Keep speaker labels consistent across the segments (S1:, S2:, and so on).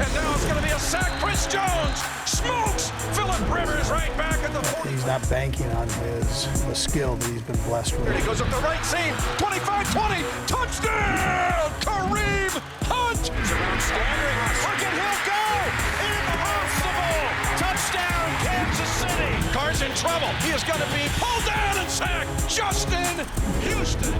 S1: And now it's going to be a sack. Chris Jones smokes Phillip Rivers right back at the 40.
S2: He's not banking on the skill that he's been blessed with.
S1: He goes up the right seam. 25-20. Touchdown! Kareem Hunt! He's around Stanley. Look at him go! Impossible! Touchdown, Kansas City! Carr's in trouble. He is going to be pulled down and sacked. Justin Houston.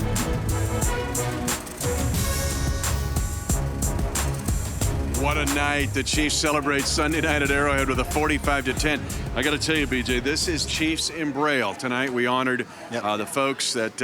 S3: What a night. The Chiefs celebrate Sunday night at Arrowhead with a 45-10. I got to tell you, BJ, this is Chiefs in Braille. Tonight we honored the folks that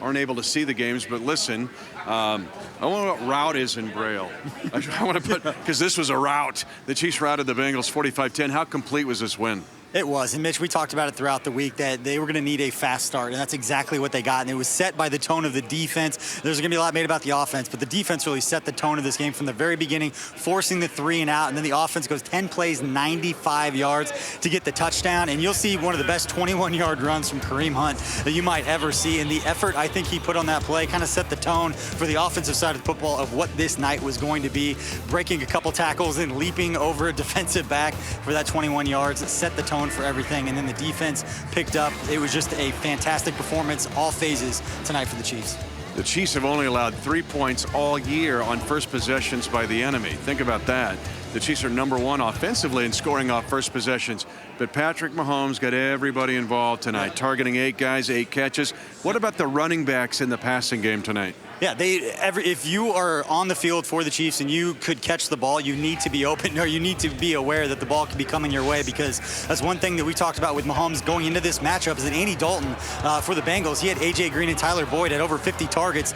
S3: aren't able to see the games, but listen, I wonder what route is in Braille. I want to put, because this was a rout. The Chiefs routed the Bengals 45-10. How complete was this win?
S4: It was. And, Mitch, we talked about it throughout the week that they were going to need a fast start, and that's exactly what they got. And it was set by the tone of the defense. There's going to be a lot made about the offense, but the defense really set the tone of this game from the very beginning, forcing the 3 and out, and then the offense goes 10 plays, 95 yards to get the touchdown. And you'll see one of the best 21-yard runs from Kareem Hunt that you might ever see. And the effort I think he put on that play kind of set the tone for the offensive side of the football of what this night was going to be, breaking a couple tackles and leaping over a defensive back for that 21 yards. It set the tone for everything, and then the defense picked up. It was just a fantastic performance, all phases tonight for the Chiefs.
S3: The Chiefs have only allowed 3 points all year on first possessions by the enemy. Think about that. The Chiefs are #1 offensively in scoring off first possessions. But Patrick Mahomes got everybody involved tonight, targeting 8 guys, 8 catches. What about the running backs in the passing game tonight?
S4: Yeah, if you are on the field for the Chiefs and you could catch the ball, you need to be open, or you need to be aware that the ball could be coming your way, because that's one thing that we talked about with Mahomes going into this matchup is that Andy Dalton for the Bengals, he had A.J. Green and Tyler Boyd at over 50 targets.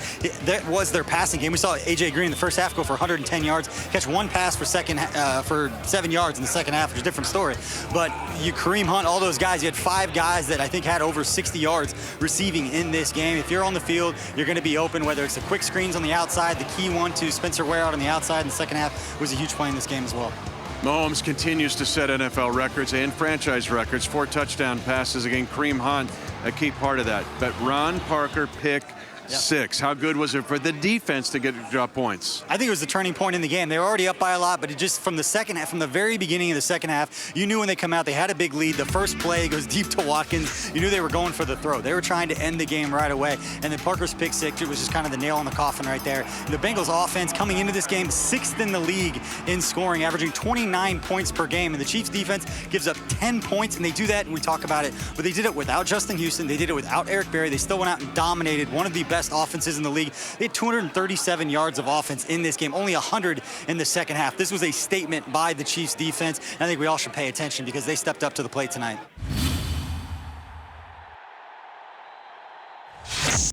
S4: That was their passing game. We saw A.J. Green in the first half go for 110 yards, catch 1 pass for 7 yards in the second half, which is a different story. But you Kareem Hunt, all those guys, you had 5 guys that I think had over 60 yards receiving in this game. If you're on the field, you're going to be open, whether it's the quick screens on the outside. The key one to Spencer Ware out on the outside in the second half was a huge play in this game as well.
S3: Mahomes continues to set NFL records and franchise records. 4 touchdown passes against Kareem Hunt, a key part of that. But Ron Parker pick 6. How good was it for the defense to drop points?
S4: I think it was the turning point in the game. They were already up by a lot, but it just from the second half, from the very beginning of the second half, you knew when they come out, they had a big lead. The first play goes deep to Watkins. You knew they were going for the throw. They were trying to end the game right away. And then Parker's pick 6, it was just kind of the nail in the coffin right there. And the Bengals offense coming into this game 6th in the league in scoring, averaging 29 points per game. And the Chiefs defense gives up 10 points, and they do that, and we talk about it, but they did it without Justin Houston. They did it without Eric Berry. They still went out and dominated one of the best offenses in the league. They had 237 yards of offense in this game, only 100 in the second half. This was a statement by the Chiefs defense, and I think we all should pay attention because they stepped up to the plate tonight.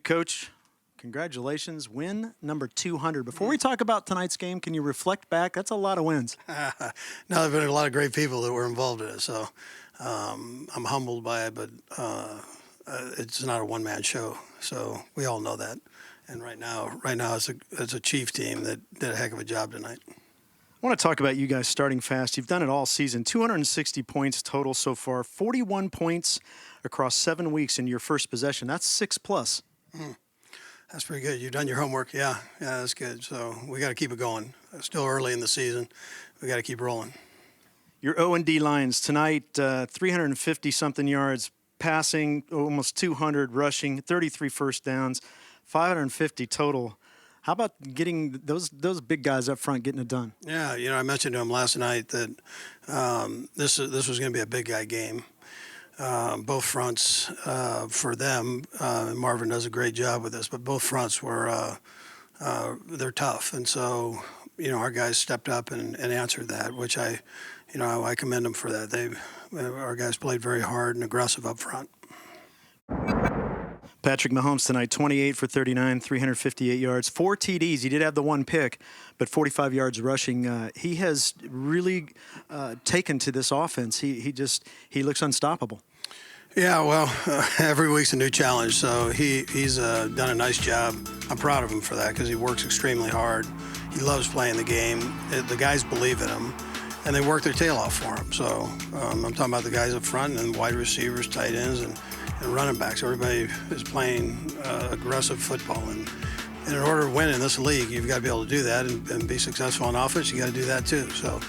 S5: Coach, congratulations. Win number 200. Before we talk about tonight's game, can you reflect back? That's a lot of wins.
S6: No, there have been a lot of great people that were involved in it, so I'm humbled by it, but it's not a one-man show, so we all know that. And right now it's a Chief team that did a heck of a job tonight.
S5: I want to talk about you guys starting fast. You've done it all season. 260 points total so far, 41 points across 7 weeks in your first possession. That's 6+.
S6: That's pretty good. You've done your homework. Yeah, that's good. So we got to keep it going. It's still early in the season. We got to keep rolling.
S5: Your O&D lines tonight, 350-something yards passing, almost 200 rushing, 33 first downs, 550 total. How about getting those big guys up front getting it done?
S6: Yeah, I mentioned to him last night that this was going to be a big guy game. Both fronts for them, Marvin does a great job with this, but both fronts were they're tough, and so our guys stepped up and answered that, which I commend them for that. Our guys played very hard and aggressive up front.
S5: Patrick Mahomes tonight, 28 for 39, 358 yards, 4 TDs. He did have the 1 pick, but 45 yards rushing. He has really taken to this offense. He looks unstoppable.
S6: Yeah, well, every week's a new challenge, so he's done a nice job. I'm proud of him for that because he works extremely hard. He loves playing the game. The guys believe in him, and they work their tail off for him. So I'm talking about the guys up front and wide receivers, tight ends, and running backs. Everybody is playing aggressive football, and And in order to win in this league, you've got to be able to do that and be successful on offense. You got to do that too. So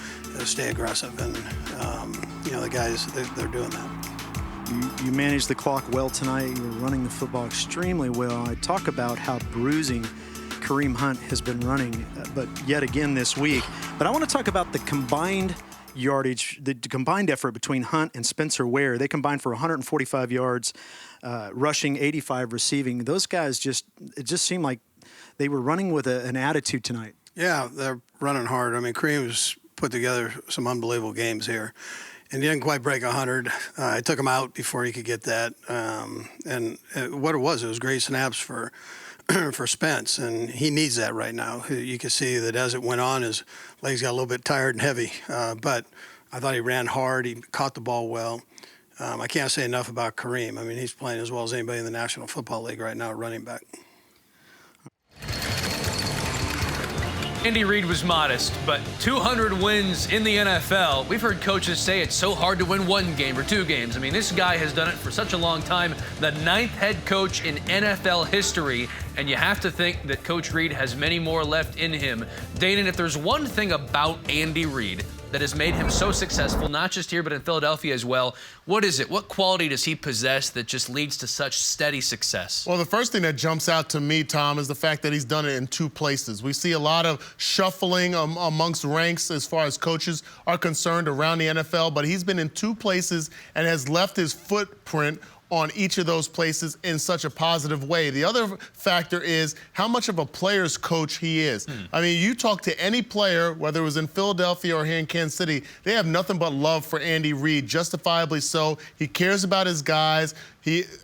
S6: stay aggressive, and the guys, they're doing that.
S5: You managed the clock well tonight. You were running the football extremely well. I talk about how bruising Kareem Hunt has been running, but yet again this week. But I want to talk about the combined yardage, the combined effort between Hunt and Spencer Ware. They combined for 145 yards, rushing, 85 receiving. Those guys it just seemed like they were running with an attitude tonight.
S6: Yeah, they're running hard. I mean, Kareem's put together some unbelievable games here. And he didn't quite break 100. I took him out before he could get that. And what it was great snaps for Spence, and he needs that right now. You can see that as it went on, his legs got a little bit tired and heavy. But I thought he ran hard. He caught the ball well. I can't say enough about Kareem. I mean, he's playing as well as anybody in the National Football League right now, running back.
S7: Andy Reid was modest, but 200 wins in the NFL. We've heard coaches say it's so hard to win one game or two games. I mean, this guy has done it for such a long time, the 9th head coach in NFL history, and you have to think that Coach Reid has many more left in him. Danan, if there's one thing about Andy Reid that has made him so successful, not just here, but in Philadelphia as well, what is it? What quality does he possess that just leads to such steady success?
S8: Well, the first thing that jumps out to me, Tom, is the fact that he's done it in 2 places. We see a lot of shuffling amongst ranks as far as coaches are concerned around the NFL, but he's been in 2 places and has left his footprint on each of those places in such a positive way. The other factor is how much of a player's coach he is. I mean, you talk to any player, whether it was in Philadelphia or here in Kansas City, they have nothing but love for Andy Reid, justifiably so. He cares about his guys.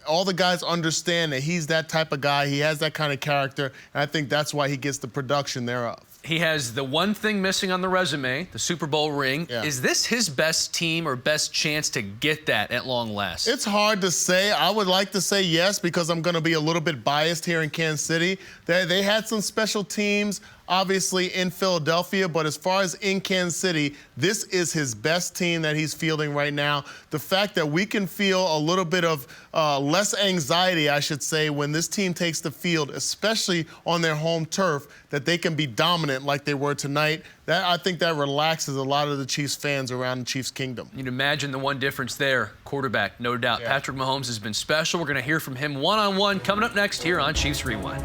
S8: All the guys understand that he's that type of guy. He has that kind of character, and I think that's why he gets the production thereof.
S7: He has the one thing missing on the resume, the Super Bowl ring.
S8: Yeah.
S7: Is this his best team or best chance to get that at long last?
S8: It's hard to say. I would like to say yes because I'm going to be a little bit biased here in Kansas City. They had some special teams, obviously, in Philadelphia, but as far as in Kansas City, this is his best team that he's fielding right now. The fact that we can feel a little bit of less anxiety, I should say, when this team takes the field, especially on their home turf, that they can be dominant like they were tonight, I think that relaxes a lot of the Chiefs fans around the Chiefs Kingdom.
S7: You'd imagine the one difference there, quarterback, no doubt. Yeah. Patrick Mahomes has been special. We're going to hear from him one-on-one coming up next here on Chiefs Rewind.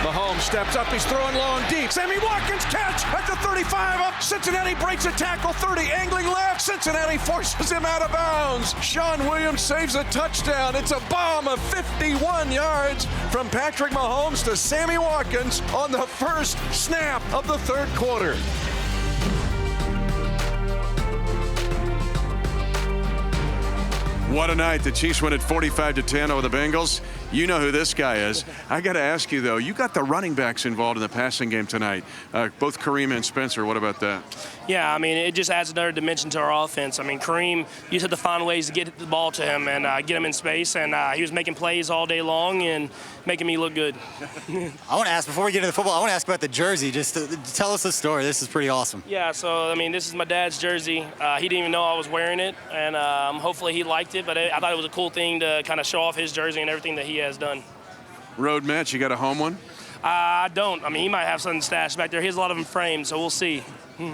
S1: Mahomes steps up, he's throwing long deep. Sammy Watkins catch at the 35 up. Cincinnati breaks a tackle, 30 angling left. Cincinnati forces him out of bounds. Sean Williams saves a touchdown. It's a bomb of 51 yards from Patrick Mahomes to Sammy Watkins on the first snap of the third quarter.
S3: What a night. The Chiefs win at 45-10 over the Bengals. You know who this guy is. I got to ask you, though, you got the running backs involved in the passing game tonight, both Kareem and Spencer. What about that?
S9: Yeah, I mean, it just adds another dimension to our offense. I mean, Kareem, you just have to find ways to get the ball to him and get him in space, and he was making plays all day long and making me look good.
S4: I want to ask, before we get into the football, I want to ask about the jersey. Just tell us the story. This is pretty awesome.
S9: Yeah, so, I mean, this is my dad's jersey. He didn't even know I was wearing it, and hopefully he liked it, but I thought it was a cool thing to kind of show off his jersey and everything that he has done.
S3: Road Mitch, you got a home one?
S9: I don't. I mean, he might have something stashed back there. He has a lot of them framed, so we'll see.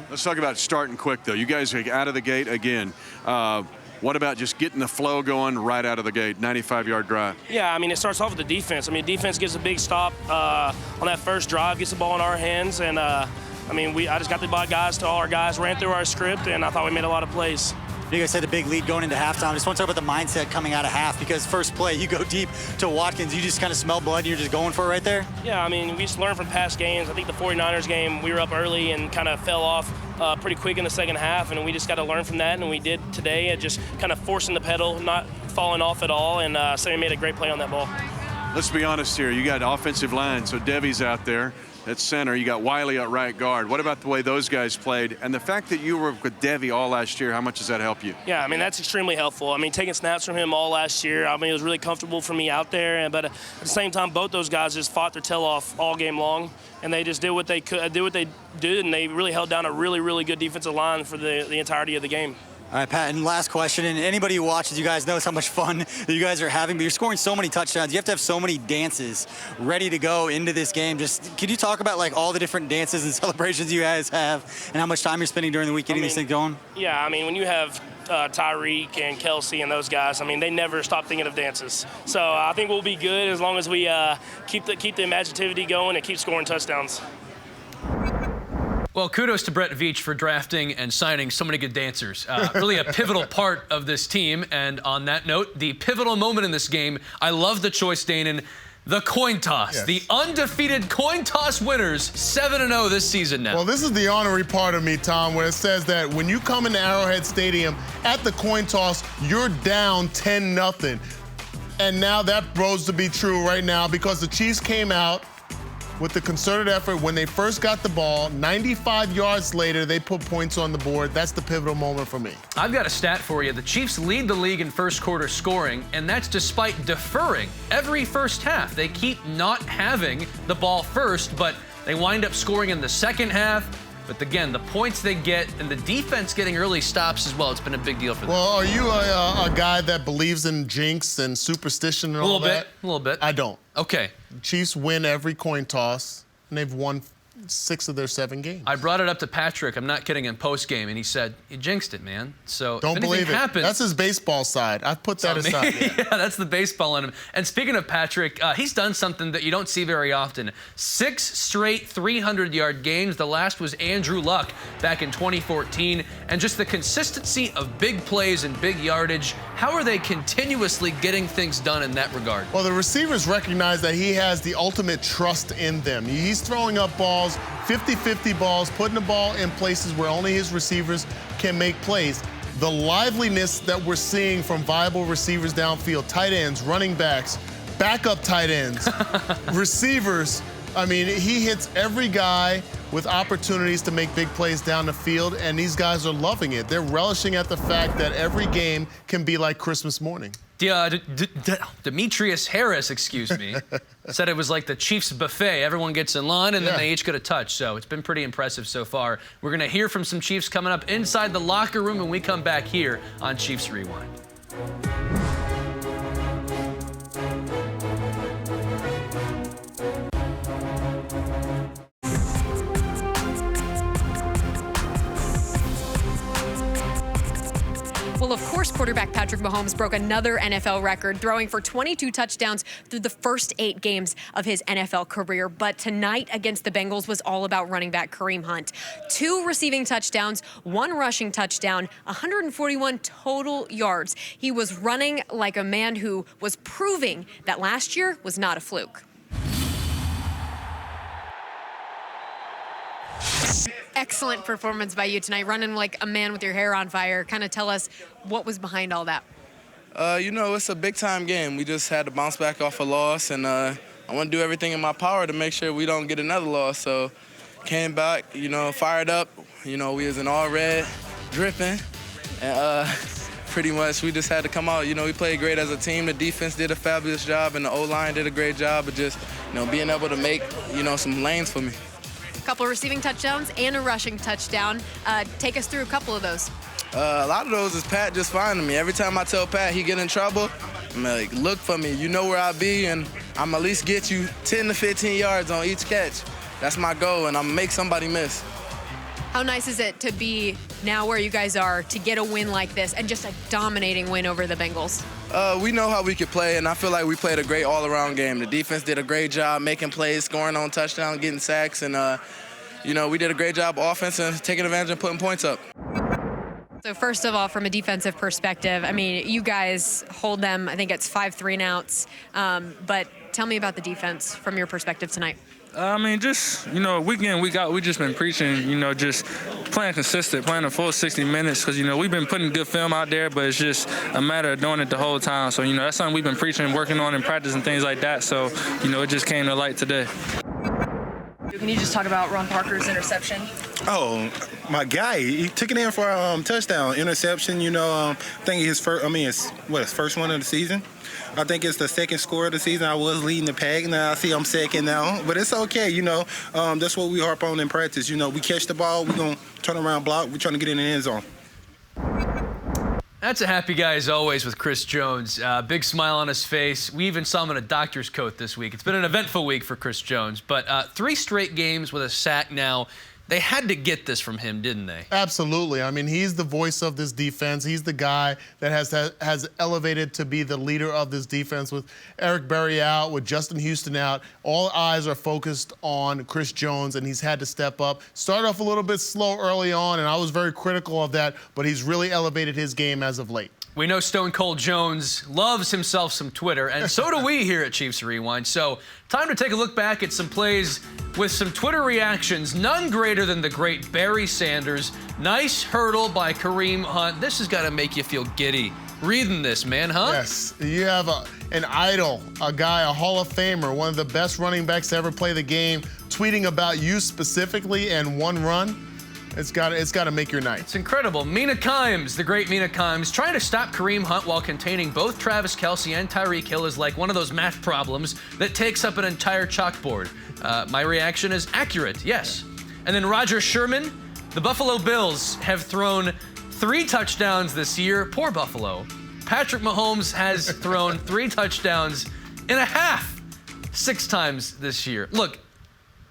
S3: Let's talk about starting quick, though. You guys are out of the gate again. What about just getting the flow going right out of the gate, 95-yard drive?
S9: Yeah, I mean, it starts off with the defense. I mean, defense gives a big stop on that first drive, gets the ball in our hands, and, I just got the ball guys to all our guys, ran through our script, and I thought we made a lot of plays.
S4: You guys had a big lead going into halftime. I just want to talk about the mindset coming out of half, because first play, you go deep to Watkins. You just kind of smell blood and you're just going for it right there?
S9: Yeah, I mean, we just learned from past games. I think the 49ers game, we were up early and kind of fell off pretty quick in the second half, and we just got to learn from that, and we did today, and just kind of forcing the pedal, not falling off at all, and Sammy made a great play on that ball.
S3: Let's be honest here. You got offensive line, so Devy's out there. at center. You got Wiley at right guard. What about the way those guys played? And the fact that you were with Devy all last year, how much does that help you?
S9: Yeah, I mean, that's extremely helpful. I mean, taking snaps from him all last year, I mean, it was really comfortable for me out there. But at the same time, both those guys just fought their tail off all game long, and they just did what they could, did what they did, and they really held down a really, really good defensive line for the entirety of the game.
S4: All right, Pat, and last question, and anybody who watches you guys knows how much fun that you guys are having, but you're scoring so many touchdowns. You have to have so many dances ready to go into this game. Just could you talk about like all the different dances and celebrations you guys have and how much time you're spending during the week getting these things going? Yeah,
S9: I mean, when you have Tyreek and Kelsey and those guys, I mean, they never stop thinking of dances. So I think we'll be good as long as we keep the imaginativity going and keep scoring touchdowns.
S7: Well, kudos to Brett Veach for drafting and signing so many good dancers. Really a pivotal part of this team. And on that note, the pivotal moment in this game, I love the choice, Danan, the coin toss. Yes. The undefeated coin toss winners, 7-0 this season now.
S8: Well, this is the honorary part of me, Tom, where it says that when you come into Arrowhead Stadium at the coin toss, you're down 10-0. And now that proves to be true right now because the Chiefs came out with the concerted effort when they first got the ball. 95 yards later, they put points on the board. That's the pivotal moment for me.
S7: I've got a stat for you. The Chiefs lead the league in first quarter scoring, and that's despite deferring every first half. They keep not having the ball first, but they wind up scoring in the second half. But again, the points they get and the defense getting early stops as well, it's been a big deal for them.
S8: Well, are you a guy that believes in jinx and superstition and all that?
S7: A little bit.
S8: I don't.
S7: Okay.
S8: Chiefs win every coin toss, and they've won 6 of their 7 games.
S7: I brought it up to Patrick, I'm not kidding, in post-game, and he said, you jinxed it, man. So
S8: don't believe it.
S7: Happens,
S8: that's his baseball side. I've put that aside.
S7: Yeah, that's the baseball in him. And speaking of Patrick, he's done something that you don't see very often. 6 straight 300-yard games. The last was Andrew Luck back in 2014. And just the consistency of big plays and big yardage, how are they continuously getting things done in that regard?
S8: Well, the receivers recognize that he has the ultimate trust in them. He's throwing up balls, 50-50 balls, putting the ball in places where only his receivers can make plays. The liveliness that we're seeing from viable receivers downfield, tight ends, running backs, backup tight ends, receivers. I mean, he hits every guy with opportunities to make big plays down the field, and these guys are loving it. They're relishing at the fact that every game can be like Christmas morning.
S7: Demetrius Harris, excuse me, said it was like the Chiefs buffet. Everyone gets in line, and then they each get a touch. So it's been pretty impressive so far. We're going to hear from some Chiefs coming up inside the locker room when we come back here on Chiefs Rewind.
S10: Well, of course, quarterback Patrick Mahomes broke another NFL record, throwing for 22 touchdowns through the first 8 games of his NFL career. But tonight against the Bengals was all about running back Kareem Hunt. 2 receiving touchdowns, 1 rushing touchdown, 141 total yards. He was running like a man who was proving that last year was not a fluke. Excellent performance by you tonight, running like a man with your hair on fire. Kind of tell us what was behind all that.
S11: You know, it's a big-time game. We just had to bounce back off a loss, and I want to do everything in my power to make sure we don't get another loss. So came back, you know, fired up. You know, we was in all red, dripping, and pretty much we just had to come out. You know, we played great as a team. The defense did a fabulous job, and the O-line did a great job of just, you know, being able to make, you know, some lanes for me.
S10: A couple receiving touchdowns and a rushing touchdown. Take us through a couple of those.
S11: A lot of those is Pat just finding me. Every time I tell Pat he get in trouble, I'm like, look for me. You know where I be, and I'm at least get you 10 to 15 yards on each catch. That's my goal, and I'm gonna make somebody miss.
S10: How nice is it to be now where you guys are, to get a win like this and just a dominating win over the Bengals?
S11: We know how we could play, and I feel like we played a great all-around game. The defense did a great job making plays, scoring on touchdowns, getting sacks, and, you know, we did a great job offense and taking advantage and putting points up.
S10: So first of all, from a defensive perspective, I mean, you guys hold them, I think it's 5 3-and-outs, but tell me about the defense from your perspective tonight.
S12: I mean, just, you know, week in, week out, we just been preaching, you know, just playing consistent, playing a full 60 minutes because, you know, we've been putting good film out there, but it's just a matter of doing it the whole time. So, you know, that's something we've been preaching, working on in practice and things like that. So, you know, it just came to light today.
S13: Can you just talk about Ron Parker's interception?
S14: Oh, my guy, he took it in for a touchdown, interception. I think his first. It's his first one of the season. I think it's the second score of the season. I was leading the pack. Now I see I'm second now, but it's okay. That's what we harp on in practice. We catch the ball, we're gonna turn around, block. We're trying to get in the end zone.
S7: That's a happy guy as always with Chris Jones. Big smile on his face. We even saw him in a doctor's coat this week. It's been an eventful week for Chris Jones, but 3 straight games with a sack now. They had to get this from him, didn't they?
S8: Absolutely. He's the voice of this defense. He's the guy that has elevated to be the leader of this defense. With Eric Berry out, with Justin Houston out, all eyes are focused on Chris Jones, and he's had to step up. Started off a little bit slow early on, and I was very critical of that, but he's really elevated his game as of late.
S7: We know Stone Cold Jones loves himself some Twitter, and so do we here at Chiefs Rewind. So time to take a look back at some plays with some Twitter reactions, none greater than the great Barry Sanders. Nice hurdle by Kareem Hunt. This has got to make you feel giddy reading this, man, huh?
S8: Yes, you have an idol, a guy, a Hall of Famer, one of the best running backs to ever play the game, tweeting about you specifically and one run. It's got to make your night.
S7: It's incredible. Mina Kimes, the great Mina Kimes, trying to stop Kareem Hunt while containing both Travis Kelce and Tyreek Hill is like one of those math problems that takes up an entire chalkboard. My reaction is accurate, yes. And then Roger Sherman, the Buffalo Bills have thrown 3 touchdowns this year. Poor Buffalo. Patrick Mahomes has thrown 3 touchdowns and a half 6 times this year. Look,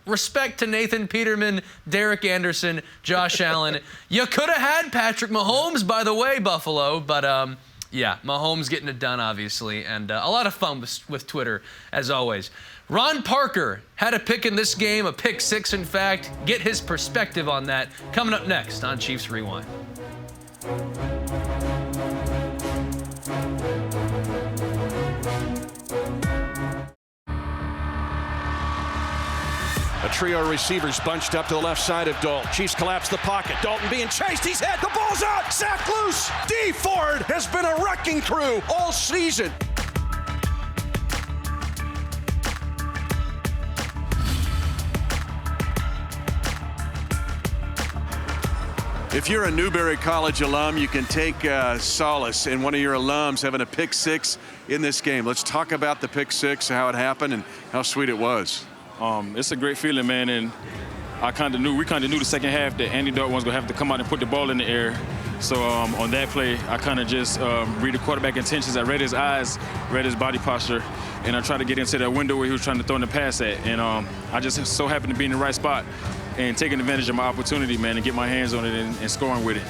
S7: respect to Nathan Peterman, Derek Anderson, Josh Allen. You could have had Patrick Mahomes, by the way, Buffalo, but yeah, Mahomes getting it done, obviously, and a lot of fun with Twitter, as always. Ron Parker had a pick in this game, a pick 6, in fact. Get his perspective on that coming up next on Chiefs Rewind.
S1: A trio of receivers bunched up to the left side of Dalton. Chiefs collapse the pocket. Dalton being chased. He's hit. The ball's out. Sack loose. D. Ford has been a wrecking crew all season.
S3: If you're a Newberry College alum, you can take solace in one of your alums having a pick 6 in this game. Let's talk about the pick 6, how it happened, and how sweet it was.
S15: It's a great feeling, man, and we kind of knew the second half that Andy Dalton was going to have to come out and put the ball in the air. So on that play, I kind of just read the quarterback intentions. I read his eyes, read his body posture, and I tried to get into that window where he was trying to throw in the pass at. And I just so happened to be in the right spot and taking advantage of my opportunity, man, and get my hands on it and scoring with it.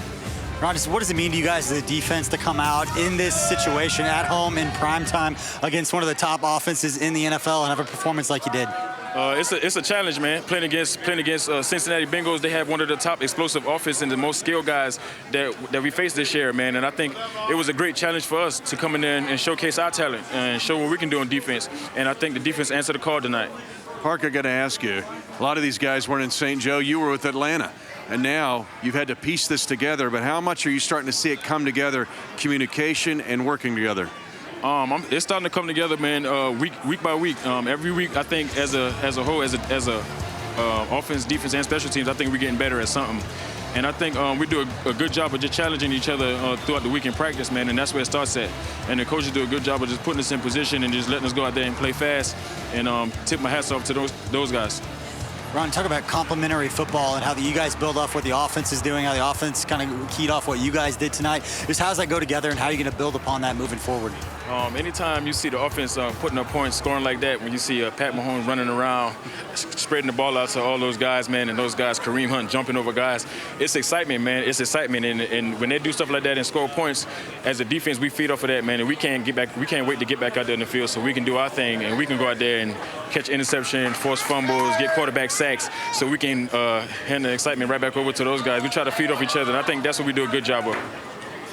S4: Ron, what does it mean to you guys as a defense to come out in this situation at home in primetime against one of the top offenses in the NFL and have a performance like you did?
S15: It's a challenge, man. Playing against Cincinnati Bengals, they have one of the top explosive offense and the most skilled guys that we faced this year, man. And I think it was a great challenge for us to come in there and showcase our talent and show what we can do on defense. And I think the defense answered the call tonight.
S3: Parker, I got to ask you, a lot of these guys weren't in St. Joe. You were with Atlanta. And now you've had to piece this together. But how much are you starting to see it come together, communication and working together?
S15: It's starting to come together, man. Week by week. Every week, I think, as a whole, as a offense, defense, and special teams, I think we're getting better at something. And I think we do a good job of just challenging each other throughout the week in practice, man. And that's where it starts at. And the coaches do a good job of just putting us in position and just letting us go out there and play fast. And tip my hats off to those guys.
S4: Ron, talk about complementary football and how you guys build off what the offense is doing, how the offense kind of keyed off what you guys did tonight. Just how does that go together and how are you going to build upon that moving forward?
S15: Anytime you see the offense putting up points, scoring like that, when you see Pat Mahomes running around, spreading the ball out to all those guys, man, and those guys, Kareem Hunt, jumping over guys, it's excitement, man. It's excitement. And when they do stuff like that and score points, as a defense, we feed off of that, man, and we can't wait to get back out there in the field so we can do our thing and we can go out there and catch interception, force fumbles, get quarterback sacks so we can hand the excitement right back over to those guys. We try to feed off each other, and I think that's what we do a good job of.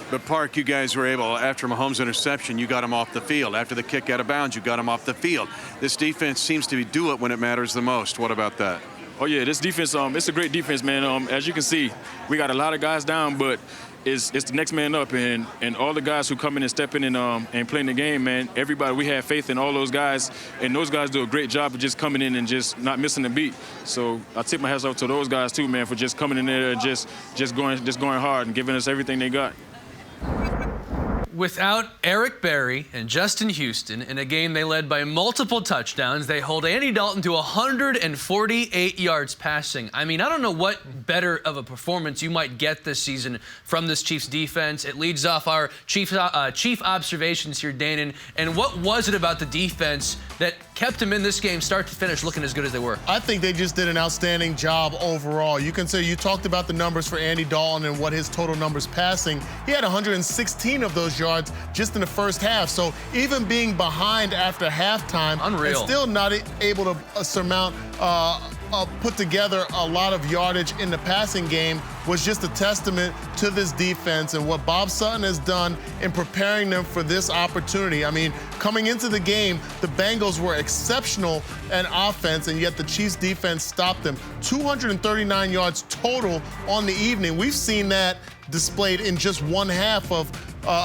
S3: But, Park, you guys were able, after Mahomes' interception, you got him off the field. After the kick out of bounds, you got him off the field. This defense seems to do it when it matters the most. What about that?
S15: Oh, yeah, this defense, it's a great defense, man. As you can see, we got a lot of guys down, but it's the next man up, and all the guys who come in and step in and playing the game, man, everybody, we have faith in all those guys, and those guys do a great job of just coming in and just not missing a beat. So I tip my hats off to those guys too, man, for just coming in there and just going hard and giving us everything they got.
S7: Without Eric Berry and Justin Houston in a game they led by multiple touchdowns, they hold Andy Dalton to 148 yards passing. I mean, I don't know what better of a performance you might get this season from this Chiefs defense. It leads off our chief observations here, Danan. And what was it about the defense that kept them in this game start to finish looking as good as they were?
S8: I think they just did an outstanding job overall. You can say you talked about the numbers for Andy Dalton and what his total numbers passing. He had 116 of those yards just in the first half. So even being behind after halftime,
S7: unreal,
S8: and still not able to surmount, put together a lot of yardage in the passing game was just a testament to this defense and what Bob Sutton has done in preparing them for this opportunity. I mean, coming into the game, the Bengals were exceptional in offense, and yet the Chiefs defense stopped them. 239 yards total on the evening. We've seen that displayed in just one half of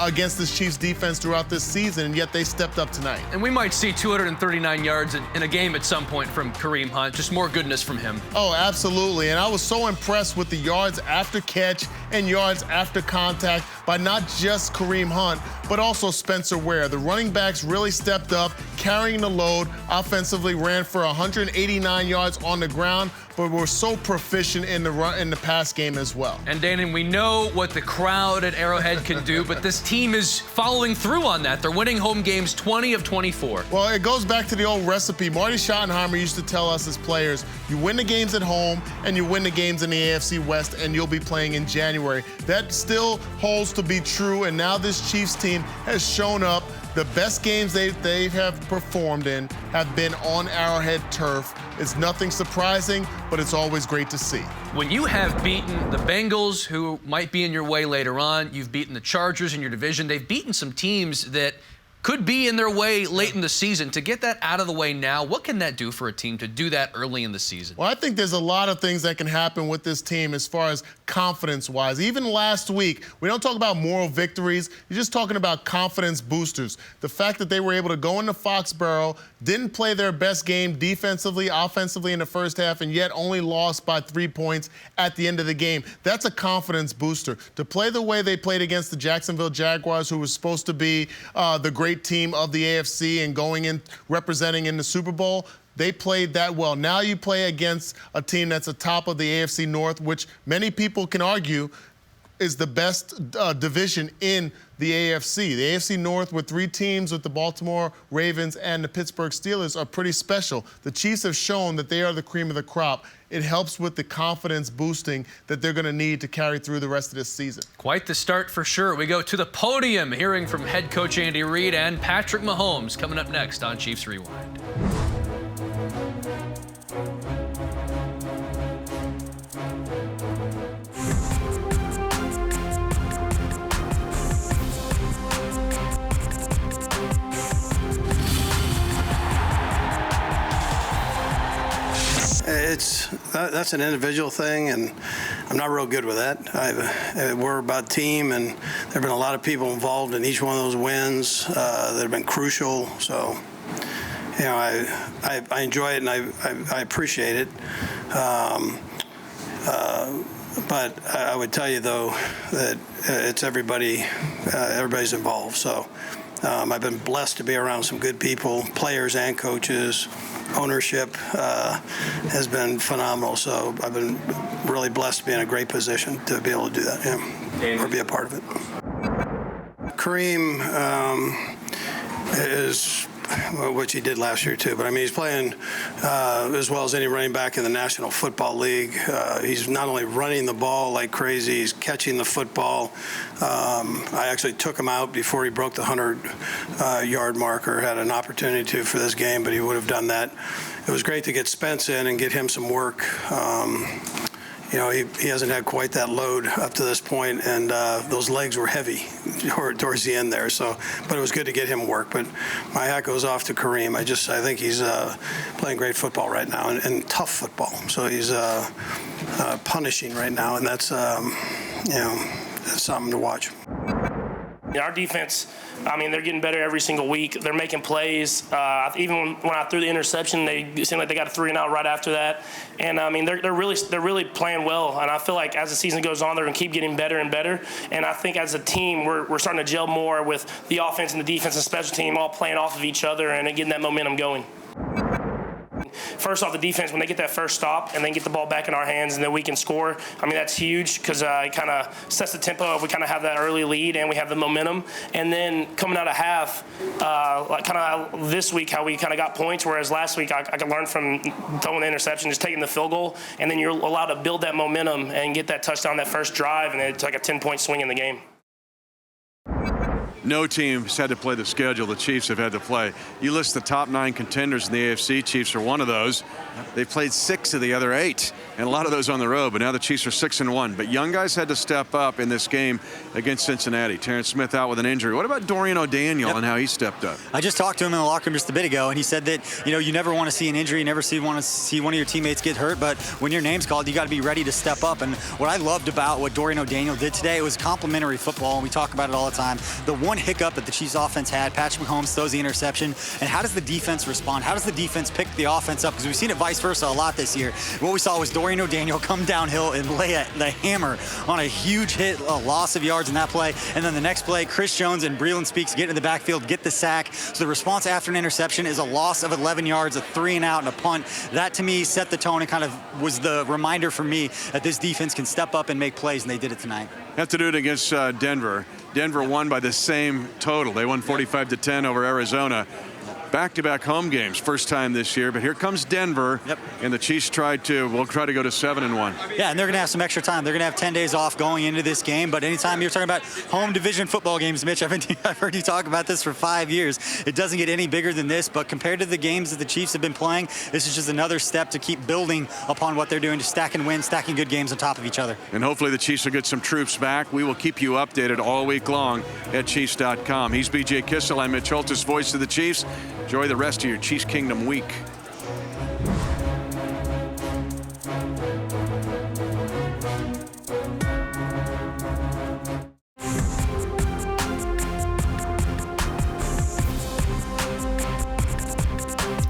S8: against this Chiefs defense throughout this season, and yet they stepped up tonight.
S7: And we might see 239 yards in a game at some point from Kareem Hunt. Just more goodness from him.
S8: Oh, absolutely. And I was so impressed with the yards after catch and yards after contact by not just Kareem Hunt, but also Spencer Ware. The running backs really stepped up, carrying the load. Offensively ran for 189 yards on the ground, but were so proficient in the pass game as well.
S7: And Danan, we know what the crowd at Arrowhead can do, but this team is following through on that. They're winning home games 20 of 24.
S8: Well, it goes back to the old recipe. Marty Schottenheimer used to tell us as players, you win the games at home and you win the games in the AFC West, and you'll be playing in January. That still holds to be true, and now this Chiefs team has shown up. The best games they have performed in have been on Arrowhead turf. It's nothing surprising, but it's always great to see.
S7: When you have beaten the Bengals, who might be in your way later on, you've beaten the Chargers in your division, they've beaten some teams that could be in their way late in the season. To get that out of the way now, what can that do for a team to do that early in the season?
S8: Well, I think there's a lot of things that can happen with this team as far as confidence-wise. Even last week, we don't talk about moral victories. You're just talking about confidence boosters. The fact that they were able to go into Foxborough, didn't play their best game defensively, offensively in the first half, and yet only lost by 3 points at the end of the game. That's a confidence booster. To play the way they played against the Jacksonville Jaguars, who was supposed to be the great team of the AFC and going in representing in the Super Bowl, they played that well. Now you play against a team that's atop of the AFC North, which many people can argue is the best division in the AFC. The AFC North, with three teams with the Baltimore Ravens and the Pittsburgh Steelers, are pretty special. The Chiefs have shown that they are the cream of the crop. It helps with the confidence boosting that they're going to need to carry through the rest of this season.
S7: Quite the start for sure. We go to the podium, hearing from head coach Andy Reid and Patrick Mahomes coming up next on Chiefs Rewind.
S6: That's an individual thing, and I'm not real good with that. We're about team, and there have been a lot of people involved in each one of those wins that have been crucial. So, you know, I enjoy it and I appreciate it. But I would tell you though that it's everybody. Everybody's involved. So I've been blessed to be around some good people, players and coaches. Ownership has been phenomenal, so I've been really blessed to be in a great position to be able to do that, or be a part of it. Kareem is which he did last year too, but I mean he's playing as well as any running back in the National Football League. He's not only running the ball like crazy, he's catching the football. I actually took him out before he broke the 100-yard marker. Had an opportunity to for this game, but he would have done that. It was great to get Spence in and get him some work. You know, he hasn't had quite that load up to this point, and those legs were heavy towards the end there. So, but it was good to get him work. But my hat goes off to Kareem. I think he's playing great football right now, and tough football. So he's punishing right now, and that's you know, that's something to watch.
S9: Our defense, I mean, they're getting better every single week. They're making plays. Even when I threw the interception, it seemed like they got a 3-and-out right after that. And I mean, they're really playing well. And I feel like as the season goes on, they're going to keep getting better and better. And I think as a team, we're starting to gel more with the offense and the defense and special team all playing off of each other and getting that momentum going. First off, the defense, when they get that first stop and then get the ball back in our hands and then we can score, I mean, that's huge because it kind of sets the tempo. We kind of have that early lead and we have the momentum. And then coming out of half, like kind of this week, how we kind of got points, whereas last week I could learn from throwing the interception, just taking the field goal, and then you're allowed to build that momentum and get that touchdown that first drive, and it's like a 10-point swing in the game.
S3: No team has had to play the schedule the Chiefs have had to play. You list the top 9 contenders in the AFC. Chiefs are one of those. They've played 6 of the other 8, and a lot of those on the road, but now the Chiefs are 6-1. But young guys had to step up in this game against Cincinnati. Terrence Smith out with an injury. What about Dorian O'Daniel and how he stepped up?
S4: I just talked to him in the locker room just a bit ago, and he said that, you never want to see an injury, you never want to see one of your teammates get hurt, but when your name's called, you got to be ready to step up. And what I loved about what Dorian O'Daniel did today, it was complimentary football, and we talk about it all the time. The one hiccup that the Chiefs offense had, Patrick Mahomes throws the interception, and how does the defense respond? How does the defense pick the offense up? Because we've seen it vice versa a lot this year. What we saw was Dorian O'Daniel come downhill and lay the hammer on a huge hit, a loss of yards in that play, and then the next play, Chris Jones and Breeland Speaks get in the backfield, get the sack. So the response after an interception is a loss of 11 yards, a 3-and-out, and a punt. That, to me, set the tone and kind of was the reminder for me that this defense can step up and make plays, and they did it tonight.
S3: Have to do it against Denver. Denver won by the same total. They won 45-10 over Arizona. Back-to-back home games, first time this year. But here comes Denver, and the Chiefs will try to go to 7-1.
S4: Yeah, and they're going to have some extra time. They're going to have 10 days off going into this game. But anytime you're talking about home division football games, Mitch, I've heard you talk about this for 5 years. It doesn't get any bigger than this. But compared to the games that the Chiefs have been playing, this is just another step to keep building upon what they're doing, to stacking wins, stacking good games on top of each other.
S3: And hopefully the Chiefs will get some troops back. We will keep you updated all week long at Chiefs.com. He's BJ Kissel. I'm Mitch Holthus, voice of the Chiefs. Enjoy the rest of your Chiefs Kingdom week.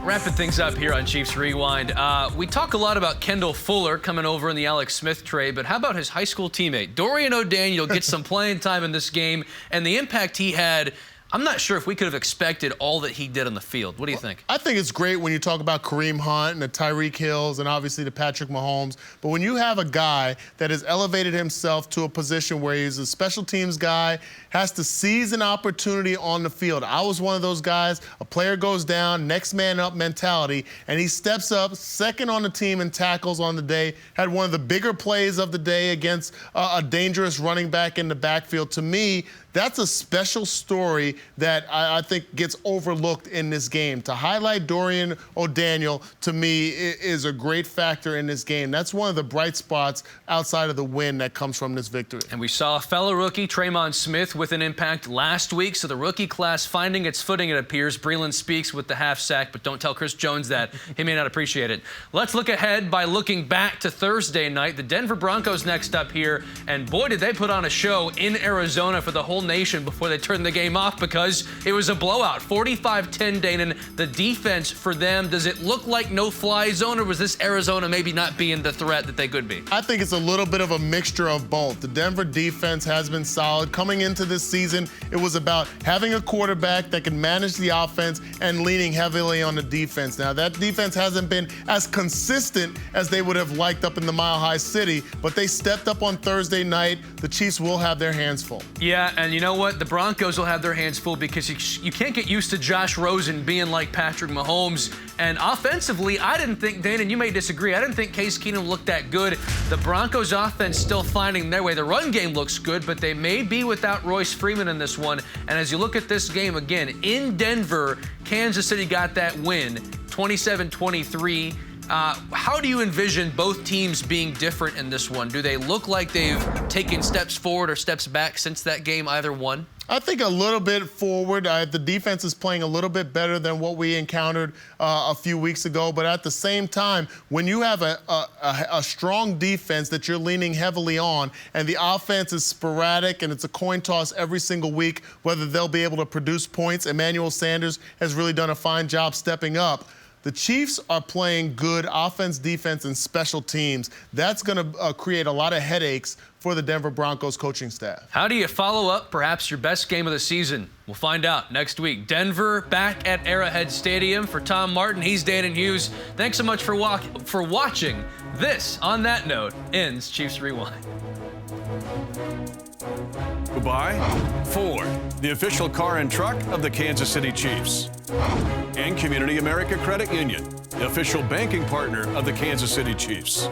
S7: Wrapping things up here on Chiefs Rewind. We talk a lot about Kendall Fuller coming over in the Alex Smith trade, but how about his high school teammate? Dorian O'Daniel gets some playing time in this game, and the impact he had, I'm not sure if we could have expected all that he did on the field. What do you think?
S8: I think it's great when you talk about Kareem Hunt and the Tyreek Hills and obviously the Patrick Mahomes. But when you have a guy that has elevated himself to a position where he's a special teams guy, has to seize an opportunity on the field. I was one of those guys, a player goes down, next man up mentality, and he steps up, second on the team in tackles on the day, had one of the bigger plays of the day against a dangerous running back in the backfield. To me, that's a special story that I think gets overlooked in this game. To highlight Dorian O'Daniel, to me, is a great factor in this game. That's one of the bright spots outside of the win that comes from this victory.
S7: And we saw a fellow rookie, Tremon Smith, with an impact last week. So the rookie class finding its footing, it appears. Breeland Speaks with the half sack, but don't tell Chris Jones that. He may not appreciate it. Let's look ahead by looking back to Thursday night. The Denver Broncos next up here. And boy, did they put on a show in Arizona for the whole nation before they turned the game off, because it was a blowout. 45-10, Danan. The defense for them, does it look like no-fly zone, or was this Arizona maybe not being the threat that they could be?
S8: I think it's a little bit of a mixture of both. The Denver defense has been solid. Coming into this season, it was about having a quarterback that can manage the offense and leaning heavily on the defense. Now, that defense hasn't been as consistent as they would have liked up in the Mile High City, but they stepped up on Thursday night. The Chiefs will have their hands full.
S7: Yeah, and you know what? The Broncos will have their hands full because you can't get used to Josh Rosen being like Patrick Mahomes. And offensively, I didn't think, Danan, you may disagree, I didn't think Case Keenum looked that good. The Broncos offense still finding their way. The run game looks good, but they may be without Royce Freeman in this one. And as you look at this game again, in Denver, Kansas City got that win, 27-23. How do you envision both teams being different in this one? Do they look like they've taken steps forward or steps back since that game, either one?
S8: I think a little bit forward. The defense is playing a little bit better than what we encountered a few weeks ago. But at the same time, when you have a strong defense that you're leaning heavily on, and the offense is sporadic and it's a coin toss every single week, whether they'll be able to produce points, Emmanuel Sanders has really done a fine job stepping up. The Chiefs are playing good offense, defense, and special teams. That's going to create a lot of headaches for the Denver Broncos coaching staff.
S7: How do you follow up perhaps your best game of the season? We'll find out next week. Denver back at Arrowhead Stadium. For Tom Martin, he's Danan Hughes. Thanks so much for watching. This, on that note, ends Chiefs Rewind.
S3: By Ford, the official car and truck of the Kansas City Chiefs. And Community America Credit Union, the official banking partner of the Kansas City Chiefs.